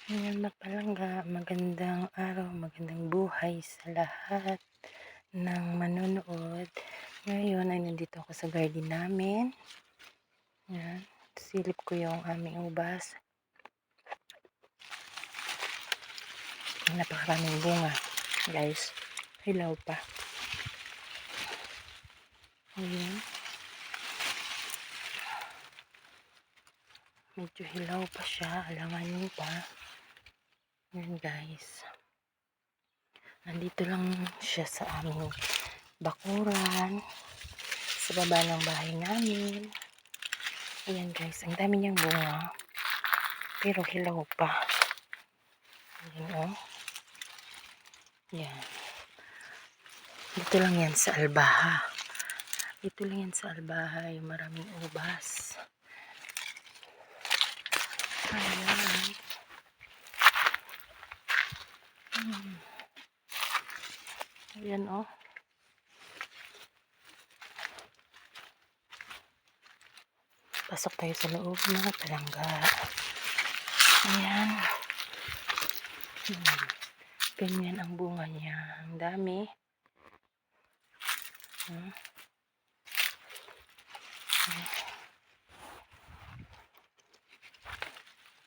Ayan mga palangga, magandang araw, magandang buhay sa lahat ng manonood. Ngayon ay nandito ako sa garden namin. Ayan, silip ko yung aming ubas. Napakaraming bunga, guys. Hilaw pa. Ayan. Medyo hilaw pa siya, alanganin pa. Ayan guys. Nandito lang siya sa aming bakuran. Sa baba ng bahay namin. Ayan guys, ang dami niyang bunga. Pero hilaw pa. Ayan o. Ayan. Dito lang yan sa Albaha. Dito lang yan sa Albaha. Yung maraming ubas. Ayan. Ayan o. Pasok tayo sa loob mga palangga. Ayan. Ganyan ang bunga niya. Ang dami.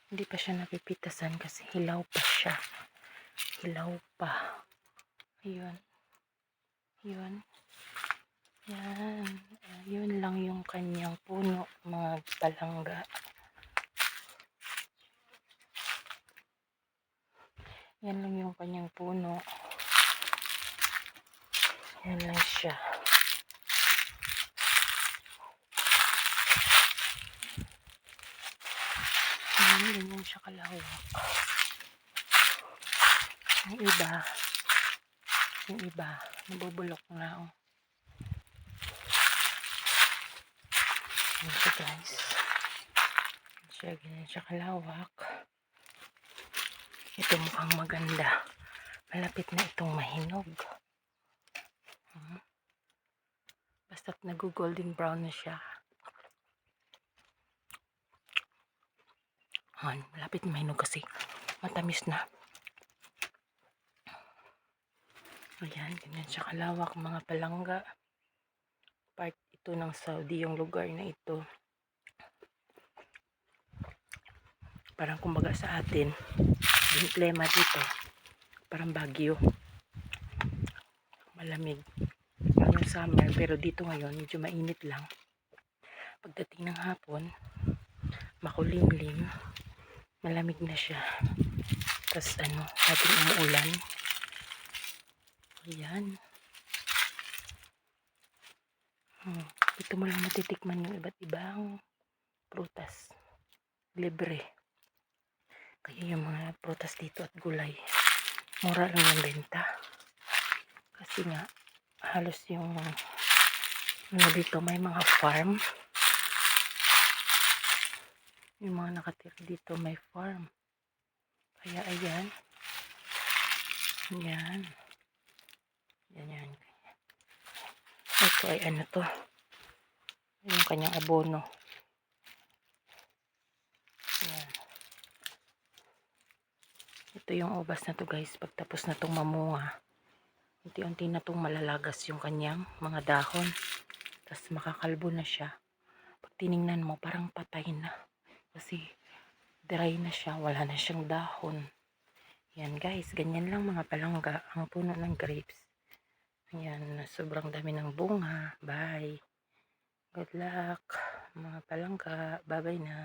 Hindi pa siya napipitasan kasi hilaw pa siya. Hilaw pa. Ayun. Yun. Yan. Yun lang yung kanyang puno, mga palangga. Yan lang yung kanyang puno. Yan lang siya. Ganyan siya kalawak. Yung iba, nabubulok na. Oh. Yan siya guys. Ganyan siya kalawak. Ito mukhang maganda. Malapit na itong mahinog. Basta't nag-golden brown na siya. Malapit na mahinog kasi matamis na. Ayan, ganyan siya kalawak mga palangga. Part ito ng Saudi yung lugar na ito. Parang kumbaga sa atin, yung klima dito, parang Baguio. Malamig. Yung summer, pero dito ngayon, medyo mainit lang. Pagdating ng hapon, makulimlim, malamig na siya. Tapos ating umuulan. Ayan. Dito mo lang matitikman yung iba't ibang prutas. Libre. Kaya yung mga prutas dito at gulay, mura lang yung benta. Kasi nga, halos yung dito may mga farm. Yung mga nakatira dito may farm. Kaya ayan. Ayan. Ayan. Ito ay ano to. Yung kanyang abono. Ayan. Ito yung ubas na to guys. Pagtapos na tong mamunga, unti-unti na tong malalagas yung kanyang mga dahon. Tapos makakalbo na siya. Pag tiningnan mo, parang patay na. Kasi dry na siya. Wala na siyang dahon. Yan guys. Ganyan lang mga palangga. Ang puno ng grapes. Ayan. Sobrang dami ng bunga. Bye. Good luck mga palangga. Bye-bye na.